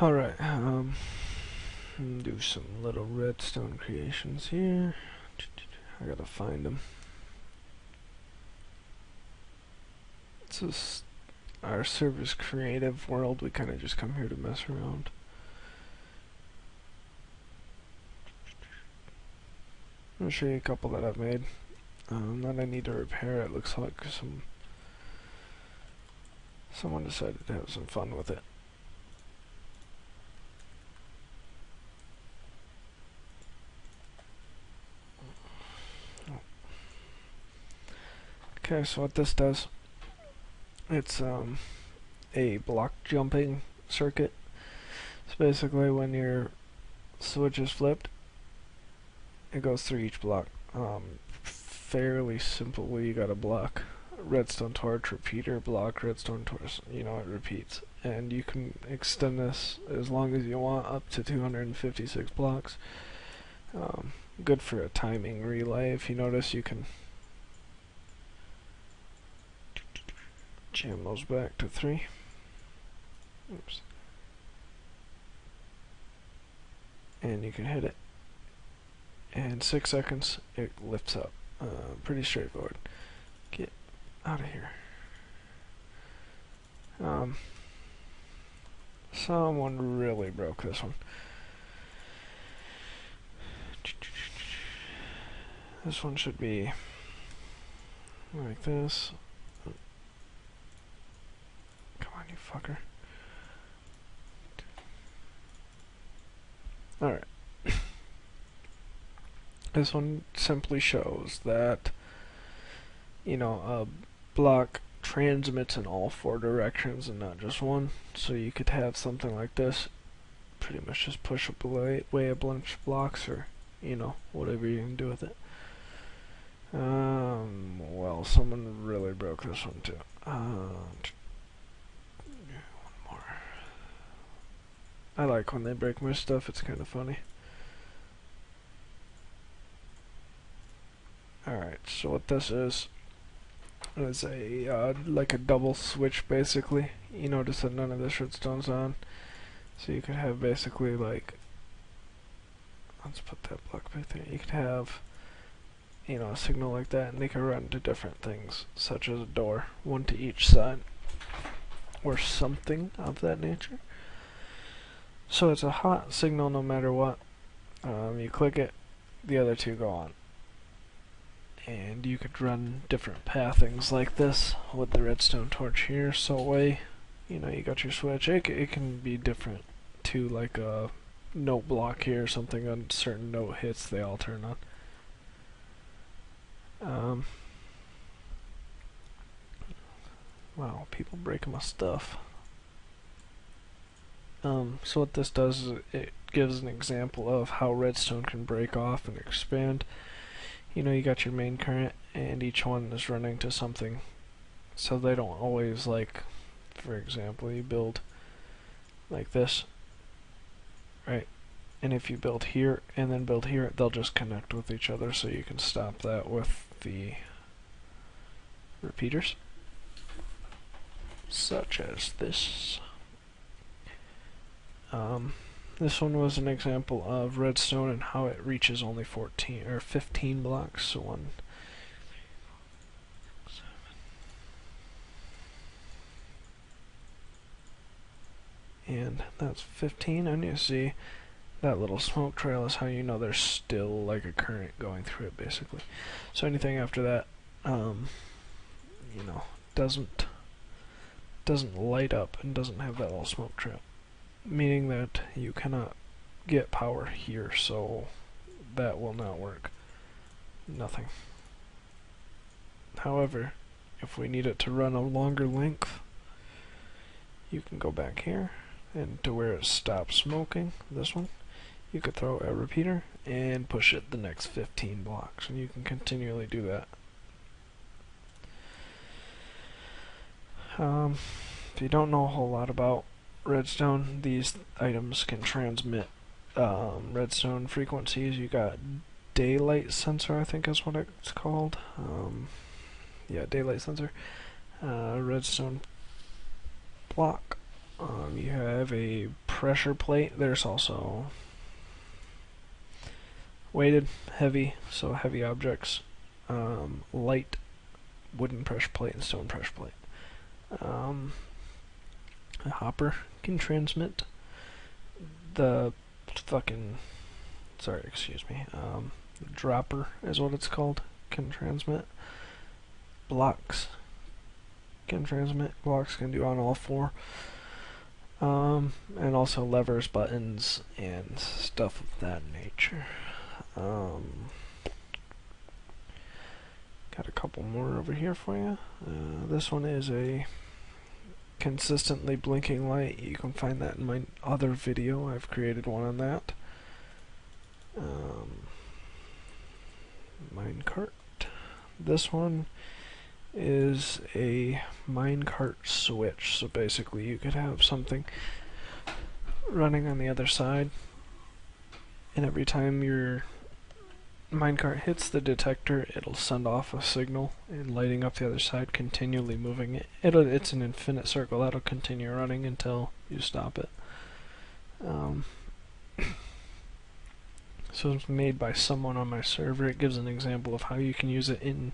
Alright, do some little redstone creations here. I gotta find them. This is our server's creative world. We kind of just come here to mess around. I'm gonna show you a couple that I've made. That I need to repair. It looks like someone decided to have some fun with it. Okay, so what this does, it's a block jumping circuit. So basically when your switch is flipped, it goes through each block. Fairly simple. You got a block, redstone torch, repeater, block, redstone torch, it repeats. And you can extend this as long as you want, up to 256 blocks. Good for a timing relay. If you notice, you can jam those back to 3. Oops. And you can hit it. And 6 seconds, it lifts up. Pretty straightforward. Get out of here. Someone really broke this one. This one should be like this. Come on, you fucker. Alright. This one simply shows that, a block transmits in all 4 directions and not just one. So you could have something like this, pretty much just push away a bunch of blocks, or, whatever you can do with it. Well, someone really broke this one too. One more. I like when they break my stuff, it's kind of funny. Alright, so what this is a like a double switch basically. You notice that none of this redstone's on, so you could have basically like, let's put that block back there. You could have, a signal like that, and they can run to different things, such as a door, one to each side, or something of that nature. So it's a hot signal no matter what. You click it, the other 2 go on. And you could run different pathings like this with the redstone torch here, so away, you got your switch. It can be different too, like a note block here or something. On certain note hits, they all turn on. Wow, people breaking my stuff. So what this does is it gives an example of how redstone can break off and expand. You got your main current, and each one is running to something, so they don't always, like, for example, you build like this, right? And if you build here and then build here, they'll just connect with each other, so you can stop that with the repeaters, such as this. This one was an example of redstone and how it reaches only 14 or 15 blocks. So 1, 7, and that's 15. And you see that little smoke trail is how you know there's still like a current going through it, basically. So anything after that, doesn't light up and doesn't have that little smoke trail, meaning that you cannot get power here, so that will not work. Nothing. However, if we need it to run a longer length, you can go back here and to where it stops smoking, this one, you could throw a repeater and push it the next 15 blocks, and you can continually do that. If you don't know a whole lot about redstone, these items can transmit redstone frequencies. You got daylight sensor, I think is what it's called. Yeah, daylight sensor. Redstone block. You have a pressure plate. There's also weighted, heavy, so heavy objects, light wooden pressure plate and stone pressure plate. A hopper can transmit. The fucking, sorry, excuse me, dropper is what it's called, can transmit. Blocks can transmit. Blocks can do on all four. And also levers, buttons, and stuff of that nature. Got a couple more over here for you. This one is a consistently blinking light. You can find that in my other video. I've created one on that. Minecart. This one is a minecart switch. So basically you could have something running on the other side, and every time your minecart hits the detector, it'll send off a signal and lighting up the other side, continually moving it. It's an infinite circle that'll continue running until you stop it. So it's made by someone on my server. It gives an example of how you can use it in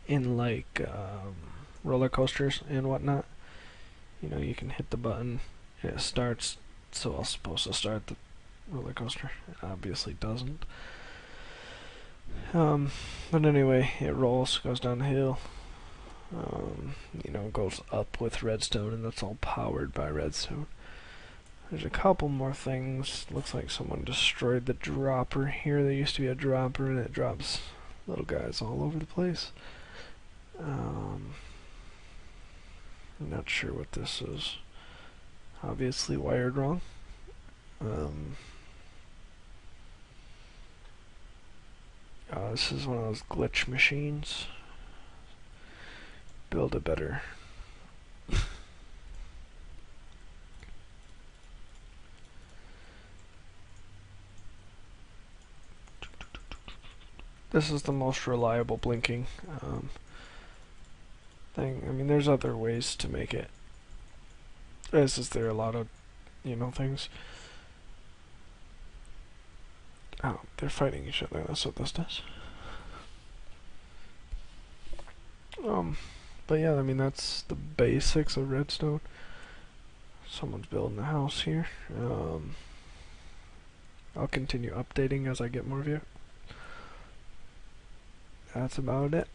like roller coasters and whatnot. You know, you can hit the button and it starts. So it's supposed to start the roller coaster. It obviously doesn't. But anyway, it rolls, goes down the hill. You know, goes up with redstone, and that's all powered by redstone. There's a couple more things. Looks like someone destroyed the dropper here. There used to be a dropper, and it drops little guys all over the place. I'm not sure what this is. Obviously wired wrong. This is one of those glitch machines. Build a better. This is the most reliable blinking thing. I mean, there's other ways to make it. As is there a lot of, you know, things. Oh, they're fighting each other. That's what this does. But yeah, I mean, that's the basics of redstone. Someone's building a house here. I'll continue updating as I get more of you. That's about it.